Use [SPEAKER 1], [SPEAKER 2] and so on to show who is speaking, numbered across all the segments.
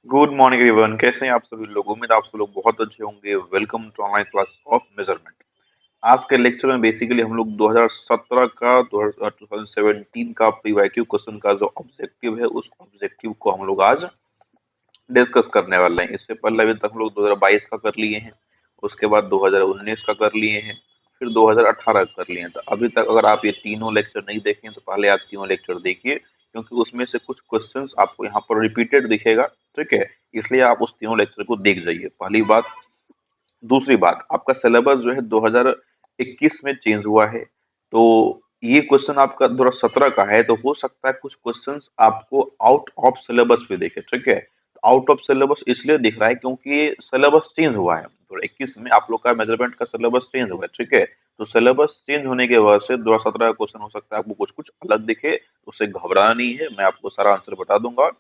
[SPEAKER 1] Good morning everyone, कैसे हैं आप सभी लोग। उम्मीद आप सब लोग बहुत अच्छे होंगे। Welcome to online class of measurement. आज के लेक्चर में बेसिकली हम लोग 2017 का 2017 का पीवाईक्यू क्वेश्चन का जो ऑब्जेक्टिव है उस ऑब्जेक्टिव को हम लोग आज डिस्कस करने वाले हैं। इससे पहले अभी तक हम लोग 2022 का कर लिए हैं, उसके बाद 2019 का कर लिए हैं, फिर 2018 का कर लिए हैं। तो अभी तक अगर आप ये तीनों लेक्चर नहीं देखे हैं तो पहले आप तीनों लेक्चर देखिए, क्योंकि उसमें से कुछ क्वेश्चंस आपको यहाँ पर रिपीटेड दिखेगा। ठीक है, इसलिए आप उस तीनों लेक्चर को देख जाइए, पहली बात। दूसरी बात, आपका सिलेबस जो है 2021 में चेंज हुआ है, तो ये क्वेश्चन आपका 2017 का है, तो हो सकता है कुछ क्वेश्चंस आपको आउट ऑफ सिलेबस भी दिखे। ठीक है, आउट ऑफ सिलेबस इसलिए दिख रहा है क्योंकि सिलेबस चेंज हुआ है। 2021 में आप लोग का मेजरमेंट का सिलेबस चेंज हुआ है। ठीक है, तो सिलेबस चेंज होने के वजह से 2017 का क्वेश्चन हो सकता है आपको कुछ कुछ अलग दिखे, तो उससे घबराना नहीं है, मैं आपको सारा आंसर बता दूंगा।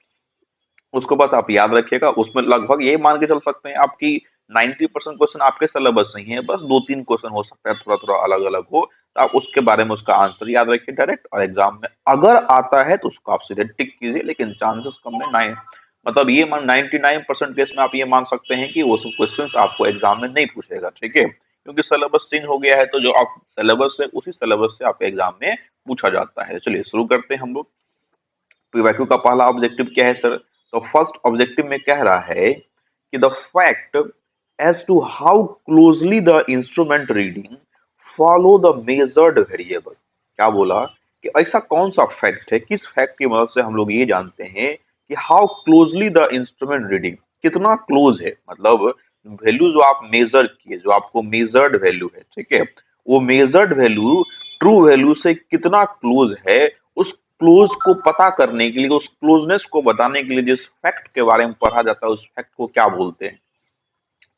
[SPEAKER 1] उसको बस आप याद रखिएगा। उसमें लगभग ये मान के चल सकते हैं आपकी 90% क्वेश्चन आपके सिलेबस नहीं है, बस दो तीन क्वेश्चन हो सकता है थोड़ा थोड़ा अलग अलग हो, तो आप उसके बारे में उसका आंसर याद रखिए डायरेक्ट, और एग्जाम में अगर आता है तो उसको आप सीधे टिक कीजिए। लेकिन चांसेस कम है, नाइन मतलब ये मान 99% केस में आप ये मान सकते हैं कि वो सब क्वेश्चंस आपको एग्जाम में नहीं पूछेगा। ठीक है, क्योंकि सिलेबस चेंज हो गया है, तो जो आप सिलेबस है उसी सिलेबस से आपके एग्जाम में पूछा जाता है। चलिए शुरू करते हैं हम लोग। पीवाईक्यू का पहला ऑब्जेक्टिव क्या है सर? तो फर्स्ट ऑब्जेक्टिव में कह रहा है कि the fact as to how closely the instrument reading follow the measured variable. क्या बोला कि ऐसा कौन सा फैक्ट है, किस फैक्ट की मदद से हम लोग ये जानते हैं कि how closely the instrument reading, कितना क्लोज है, मतलब वैल्यू जो आप मेजर किए, जो आपको मेजर्ड वैल्यू है, ठीक है, वो मेजर्ड वैल्यू ट्रू वैल्यू से कितना क्लोज है। उस क्लोज को पता करने के लिए, उस क्लोजनेस को बताने के लिए जिस फैक्ट के बारे में पढ़ा जाता है उस फैक्ट को क्या बोलते हैं?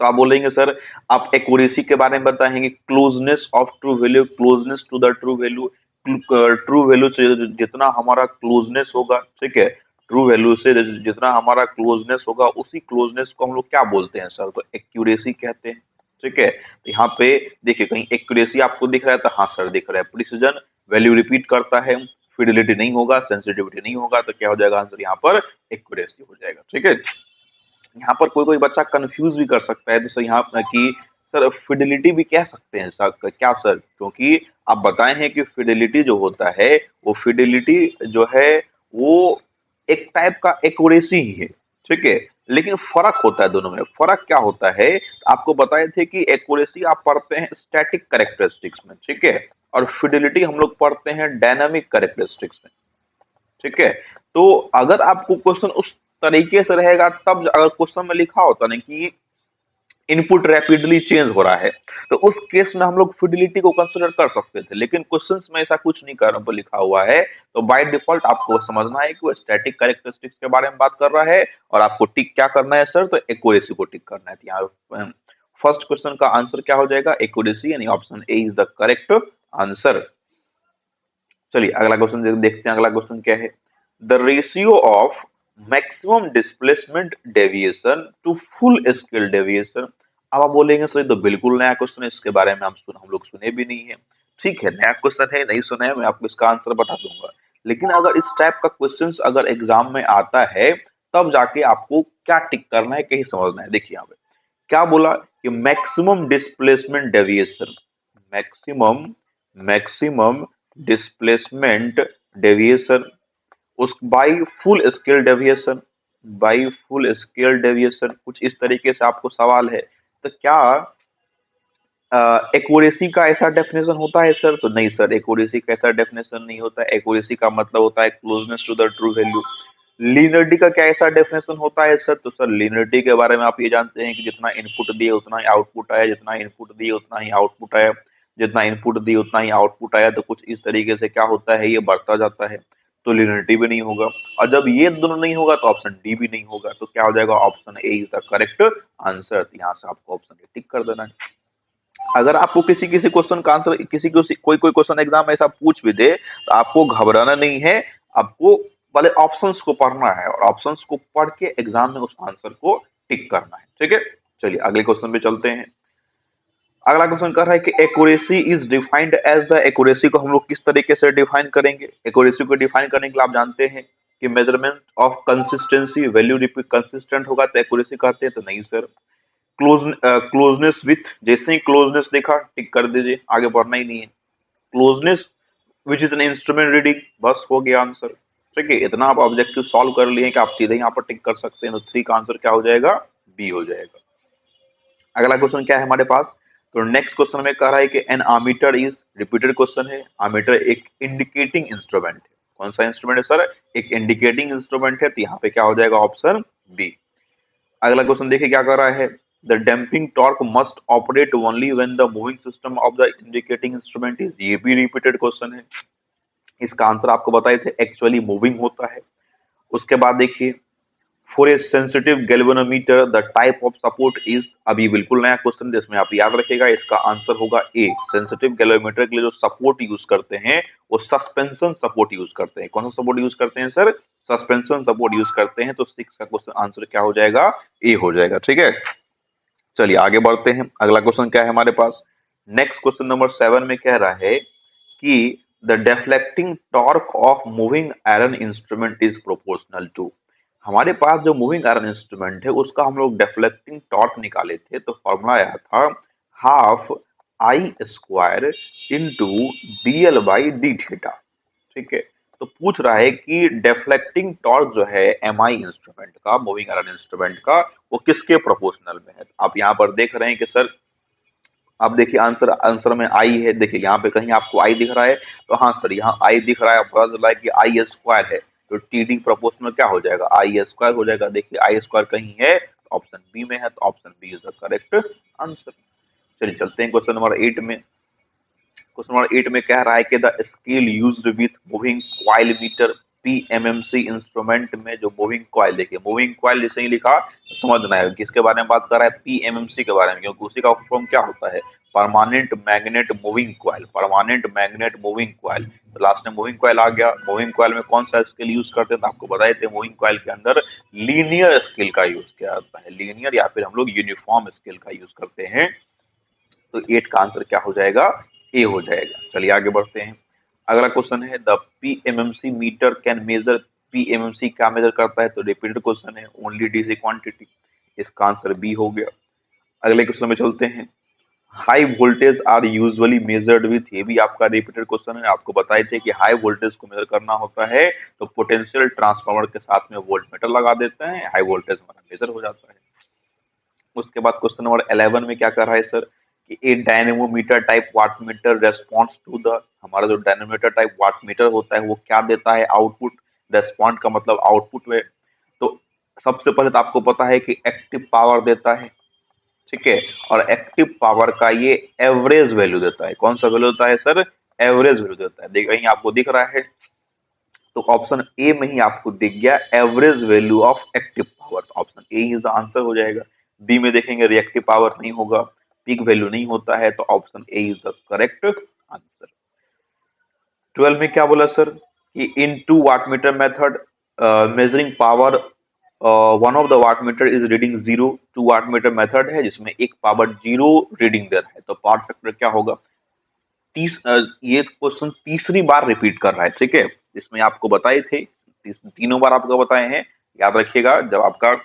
[SPEAKER 1] तो आप बोलेंगे सर, आप एक्यूरेसी के बारे में बताएंगे, closeness of true value, closeness to the true value. True value से जितना हमारा क्लोजनेस होगा, ठीक है, ट्रू वैल्यू से जितना हमारा क्लोजनेस होगा उसी क्लोजनेस को हम लोग क्या बोलते हैं सर? तो एक्यूरेसी कहते हैं। ठीक है, तो यहाँ पे देखिए कहीं एक्यूरेसी आपको दिख रहा है, तो हाँ सर दिख रहा है। प्रिसीजन, वैल्यू रिपीट करता है, फिडिलिटी नहीं होगा, सेंसिटिविटी नहीं होगा, तो क्या हो जाएगा आंसर यहाँ पर? एक्यूरेसी हो जाएगा। ठीक है, यहाँ पर कोई कोई बच्चा कंफ्यूज भी कर सकता है, तो सर यहाँ पर कि सर फिडिलिटी भी कह सकते हैं सर, क्या सर? क्योंकि आप बताए हैं कि फिडिलिटी जो होता है, वो फिडिलिटी जो है वो एक टाइप का एक्यूरेसी ही है। ठीक है, लेकिन फर्क होता है दोनों में। फर्क क्या होता है? आपको बताए थे कि एक्यूरेसी आप पढ़ते हैं स्टैटिक कैरेक्टरिस्टिक्स में, ठीक है, और फिडिलिटी हम लोग पढ़ते हैं डायनामिक कैरेक्टरिस्टिक्स में। ठीक है, तो अगर आपको क्वेश्चन उस तरीके से रहेगा, तब अगर क्वेश्चन में लिखा होता ना कि इनपुट रैपिडली चेंज हो रहा है, तो उस केस में हम लोग फिडिलिटी को कंसिडर कर सकते थे। लेकिन क्वेश्चंस में ऐसा कुछ नहीं कर लिखा हुआ है, तो बाय डिफॉल्ट आपको समझना है कि वो स्टैटिक कैरेक्टरिस्टिक्स के बारे में बात कर रहा है, और आपको टिक क्या करना है सर? तो एक्यूरेसी को टिक करना है। तो यहाँ फर्स्ट क्वेश्चन का आंसर क्या हो जाएगा? एक्यूरेसी, यानी option A is the correct answer. चलिए अगला क्वेश्चन देखते हैं। अगला क्वेश्चन क्या है? The ratio of maximum displacement deviation to full scale deviation. अब आप बोलेंगे सर ये तो बिल्कुल नया क्वेश्चन है, इसके बारे में हम लोग सुने भी नहीं है। ठीक है, नया क्वेश्चन है, नहीं सुना है, मैं आपको इसका आंसर बता दूंगा। लेकिन अगर इस टाइप का क्वेश्चन अगर एग्जाम में आता है, तब जाके आपको क्या टिक करना है, कहीं समझना है। देखिए यहाँ पे क्या बोला कि maximum displacement deviation, maximum maximum displacement deviation, उस by full scale deviation, by full scale deviation, कुछ इस तरीके से आपको सवाल है। तो क्या एक्यूरेसी का ऐसा डेफिनेशन होता है सर? तो नहीं सर, एक्यूरेसी का ऐसा डेफिनेशन नहीं होता है। एक्यूरेसी का मतलब होता है closeness to the true value. Linearity का क्या ऐसा डेफिनेशन होता है सर? तो सर लीनियरिटी के बारे में आप ये जानते हैं कि जितना इनपुट दिए उतना ही आउटपुट आया, जितना इनपुट दिए उतना ही आउटपुट आया, जितना इनपुट दिए उतना ही आउटपुट आया। तो कुछ इस तरीके से क्या होता है, ये बढ़ता जाता है, तो लीनियरिटी भी नहीं होगा। और जब ये दोनों नहीं होगा तो ऑप्शन डी भी नहीं होगा। तो क्या हो जाएगा? Option A is the correct answer. यहाँ से आपको ऑप्शन ए टिक कर देना है। अगर आपको किसी किसी क्वेश्चन का आंसर, किसी किसी कोई कोई क्वेश्चन एग्जाम में ऐसा पूछ भी दे, तो आपको घबराना नहीं है। आपको पहले ऑप्शंस को पढ़ना है, और ऑप्शंस को पढ़ के एग्जाम में उस आंसर को टिक करना है। ठीक है, चलिए अगले क्वेश्चन पे चलते हैं। अगला क्वेश्चन कर रहा है कि accuracy is defined as the, accuracy को हम लोग किस तरीके से डिफाइन करेंगे? एक्यूरेसी को डिफाइन करने के लिए आप जानते हैं कि measurement of consistency value repeat consistent होगा तो एक्यूरेसी कहते हैं, तो नहीं सर। क्लोजनेस विथ, जैसे ही क्लोजनेस देखा टिक कर दीजिए, आगे बढ़ना ही नहीं है। Closeness which is an instrument reading, बस हो गया आंसर। ठीक है, इतना आप ऑब्जेक्टिव सॉल्व कर लिए कि आप सीधे यहाँ पर टिक कर सकते हैं, तो 3 का आंसर क्या हो जाएगा, बी हो जाएगा। अगला क्वेश्चन क्या है हमारे पास, तो नेक्स्ट क्वेश्चन में कह रहा है कि an ammeter is, repeated question है। आमीटर एक इंडिकेटिंग इंस्ट्रूमेंट है। कौन सा इंस्ट्रूमेंट है सर, एक इंडिकेटिंग इंस्ट्रूमेंट है, तो यहाँ पे क्या हो जाएगा, ऑप्शन बी। अगला क्वेश्चन देखिए क्या कर रहा है, the damping torque must operate only when the moving system of the indicating instrument is, ये भी रिपीटेड क्वेश्चन है। इसका आंसर आपको बताए थे, एक्चुअली मूविंग होता है। उसके बाद देखिए, for a sensitive galvanometer the type of support is, अभी बिल्कुल नया क्वेश्चन जिसमें आप याद रखिएगा, इसका आंसर होगा ए। सेंसिटिव गैल्वेनोमीटर के लिए जो सपोर्ट यूज करते हैं वो सस्पेंशन सपोर्ट यूज करते हैं। कौन सा सपोर्ट यूज करते हैं सर, सस्पेंशन सपोर्ट यूज करते हैं। तो 6 का क्वेश्चन आंसर क्या हो जाएगा, ए हो जाएगा। ठीक है, चलिए आगे बढ़ते हैं। अगला क्वेश्चन क्या है हमारे पास, नेक्स्ट क्वेश्चन नंबर 7 में कह रहा है कि the deflecting torque of moving iron instrument is proportional to, हमारे पास जो मूविंग आयरन इंस्ट्रूमेंट है उसका हम लोग डिफ्लेक्टिंग टॉर्क निकाले थे, तो फॉर्मूला आया था half I square into D L by D theta. ठीक है, तो पूछ रहा है कि डिफ्लेक्टिंग टॉर्क जो है एम आई इंस्ट्रूमेंट का, मूविंग आयरन इंस्ट्रूमेंट का, वो किसके प्रोपोर्शनल में है। आप यहाँ पर देख रहे हैं कि सर, अब देखिए आंसर आंसर में आई है, देखिए यहाँ पे कहीं आपको आई दिख रहा है, तो हाँ सर यहाँ आई दिख रहा है, पता चला है कि आई स्क्वायर है, तो टी डी प्रोपोर्शनल क्या हो जाएगा, आई स्क्वायर हो जाएगा। देखिए आई स्क्वायर कहीं है तो ऑप्शन बी में है, तो option B is the correct answer. चलिए चलते हैं क्वेश्चन नंबर 8 में। क्वेश्चन नंबर 8 में कह रहा है कि the scale used with moving coil meter PMMC instrument में, जो मूविंग कॉइल, देखिए मूविंग कॉइल जैसे ही लिखा तो समझना है किसके बारे में बात कर रहा है, पीएमएमसी के बारे में, क्योंकि उसी का फॉर्म क्या होता है, permanent magnet moving coil, permanent magnet moving coil. तो लास्ट में मूविंग कॉइल आ गया। मूविंग कॉइल में कौन सा स्केल यूज करते हैं, तो आपको बताए थे मूविंग कॉइल के अंदर लीनियर स्केल का यूज किया जाता है, लीनियर या फिर हम लोग यूनिफॉर्म स्केल का यूज करते हैं। तो 8 का आंसर क्या हो जाएगा, ए हो जाएगा। चलिए आगे बढ़ते हैं। अगला क्वेश्चन है the PMMC meter can measure, PMMC क्या मेजर करता है, तो रिपीटेड क्वेश्चन है, ओनली डीसी क्वांटिटी। इसका आंसर बी हो गया। अगले क्वेश्चन में चलते हैं। High voltage are usually measured with, ये भी आपका रिपीटेड क्वेश्चन है। आपको बताए थे कि हाई वोल्टेज को मेजर करना होता है तो पोटेंशियल ट्रांसफार्मर के साथ में वोल्ट मीटर लगा देते हैं, हाई वोल्टेज हमारा मेजर हो जाता है। उसके बाद क्वेश्चन नंबर 11 में क्या कर रहा है सर, कि a dynamometer type watt meter response to the, हमारा जो डायनेमोमीटर टाइप वाट मीटर होता है वो क्या देता है, आउटपुट। रेस्पॉन्ड का मतलब आउटपुट में, तो सबसे पहले तो आपको पता है कि एक्टिव पावर देता है। ठीक है, और एक्टिव पावर का ये एवरेज वैल्यू देता है। कौन सा वैल्यू देता है सर, एवरेज वैल्यू देता है। देख कहीं आपको दिख रहा है, तो ऑप्शन ए में ही आपको दिख गया average value of active power, तो option A is the answer हो जाएगा। बी में देखेंगे रिएक्टिव पावर नहीं होगा, पीक वैल्यू नहीं होता है, तो option A is the correct answer. 12 में क्या बोला सर, कि in two wattmeter method measuring power, one of the wattmeter is reading zero, two wattmeter method है जिसमें एक पावर जीरो रीडिंग दे रहा है, तो पावर फैक्टर क्या होगा। ये क्वेश्चन तीसरी बार रिपीट कर रहा है। ठीक है, इसमें आपको बताए थे, तीनों बार आपको बताए हैं, याद रखिएगा। जब आपका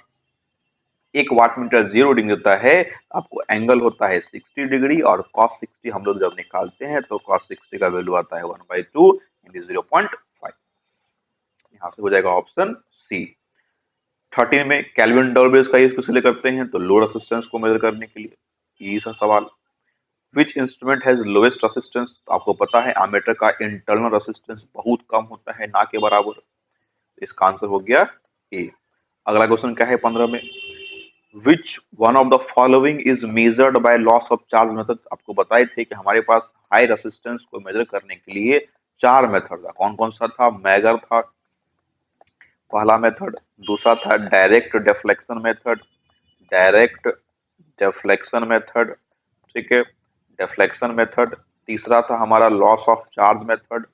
[SPEAKER 1] एक वाट मीटर जीरो रीडिंग देता है, आपको एंगल होता है 60 डिग्री, और कॉस 60 हम लोग जब निकालते हैं तो कॉस 60 का वैल्यू आता है 1/2 इंटू 0.5। यहाँ से हो जाएगा ऑप्शन सी। 13 में कैल्विन डॉल्बेस का यूज किस लिए करते हैं, तो लोड रेसिस्टेंस को मेजर करने के लिए। ये सा सवाल। Which instrument has lowest resistance, तो आपको पता है एमीटर का इंटरनल रेसिस्टेंस बहुत कम होता है, ना के बराबर। इसका आंसर हो गया ए। अगला क्वेश्चन क्या है 15 में, which one of the following is measured by loss of charge method, आपको बताए थे कि हमारे पास हाई रेसिस्टेंस को मेजर करने के लिए 4 मेथड था। कौन कौन सा था, मैगर था पहला मेथड, दूसरा था direct deflection method, direct deflection method, ठीक है, डिफ्लेक्शन मेथड। तीसरा था हमारा loss of charge method,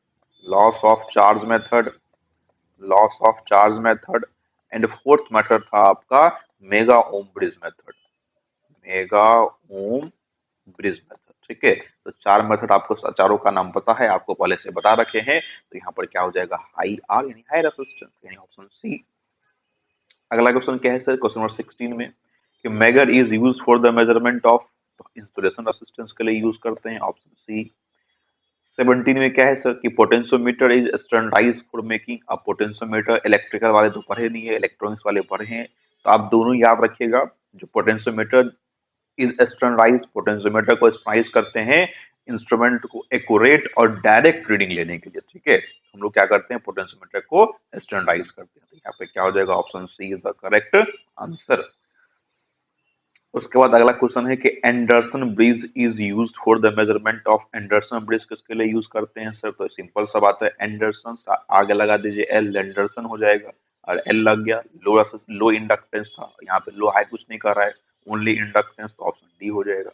[SPEAKER 1] loss of charge method, loss of charge method. And fourth method था आपका mega ohm bridge method, mega ohm bridge method. ठीक है। तो चार मेथड आपको चारों का नाम पता है, आपको पहले से बता रखे हैं, तो यहाँ पर क्या हो जाएगा, हाई आर यानी हाई रेसिस्टेंस यानी ऑप्शन सी। अगला क्वेश्चन क्या है सर, क्वेश्चन नंबर 16 में कि megger is use for the measurement of, तो इंसुलेशन रेसिस्टेंस के लिए यूज करते हैं, ऑप्शन सी। 17 में क्या है सर कि potentiometer is standardize for making, अब पोटेंशियोमीटर इलेक्ट्रिकल वाले तो पढ़े नहीं है, इलेक्ट्रॉनिक्स वाले पढ़े हैं, तो आप दोनों याद रखिएगा। जो पोटेंशियोमीटर इज स्टैंडर्डाइज, पोटेंशियोमीटर को स्टैंडर्डाइज करते हैं इंस्ट्रूमेंट को एक्यूरेट और डायरेक्ट रीडिंग लेने के लिए, ठीक है। हम लोग क्या करते हैं, पोटेंशियोमीटर को स्टैंडर्डाइज करते हैं, तो यहाँ पे क्या हो जाएगा, option C is the correct answer. उसके बाद अगला क्वेश्चन है कि Anderson bridge is use for the measurement of, Anderson bridge किसके लिए यूज करते हैं सर, तो सिंपल सा बात है, एंडरसन आगे लगा दीजिए एल, एंडरसन हो जाएगा, और एल लग गया, लो इंडक्टेंस था, यहाँ पे लो हाई कुछ नहीं कर रहा है, ओनली इंडक्टेंस, तो ऑप्शन डी हो जाएगा।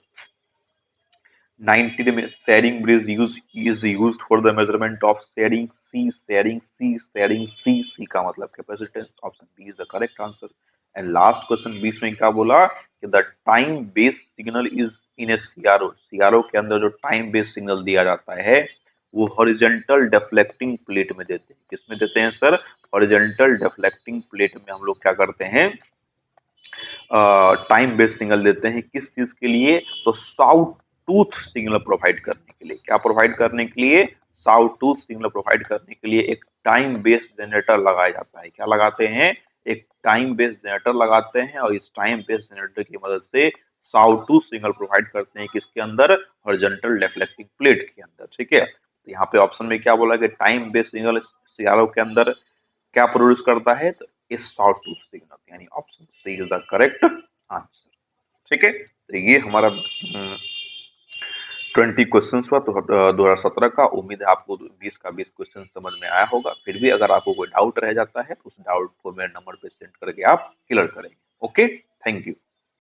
[SPEAKER 1] 19 में Schering bridge is use for the measurement of Schering C, Schering C, Schering C, C का मतलब capacitance, option B is the correct answer. And last question 20 में क्या बोला कि the time based signal is in a CRO, CRO के अंदर जो time based signal दिया जाता है वो हॉरिजॉन्टल डिफ्लेक्टिंग प्लेट में देते हैं, किसमें देते हैं सर, हॉरिजॉन्टल डिफ्लेक्टिंग प्लेट में हम लोग क्या करते हैं, टाइम बेस्ड सिग्नल देते हैं, किस चीज के लिए, तो साउथ टूथ सिग्नल प्रोवाइड करने के लिए, क्या प्रोवाइड करने के लिए, साउथ टूथ सिग्नल प्रोवाइड करने के लिए एक टाइम बेस्ड जनरेटर लगाया जाता है, क्या लगाते हैं, एक टाइम बेस्ड जनरेटर लगाते हैं, और इस टाइम बेस्ड जनरेटर की मदद से साउथ टूथ सिग्नल प्रोवाइड करते हैं, किसके अंदर, हॉरिजॉन्टल डिफ्लेक्टिंग प्लेट के अंदर, ठीक है। तो यहाँ पे ऑप्शन में क्या बोला कि टाइम बेस्ड सिग्नल सीआरओ के अंदर क्या प्रोड्यूस करता है, तो इस शॉर्ट टूथ सिग्नल, यानी option C is the correct answer, ठीक है। तो ये हमारा 20 क्वेश्चन हुआ तो 2017 का, उम्मीद है आपको 20 का 20 क्वेश्चन समझ में आया होगा। फिर भी अगर आपको कोई डाउट रह जाता है तो उस डाउट को मेरे नंबर पे सेंड करके आप क्लियर करेंगे। Okay, thank you.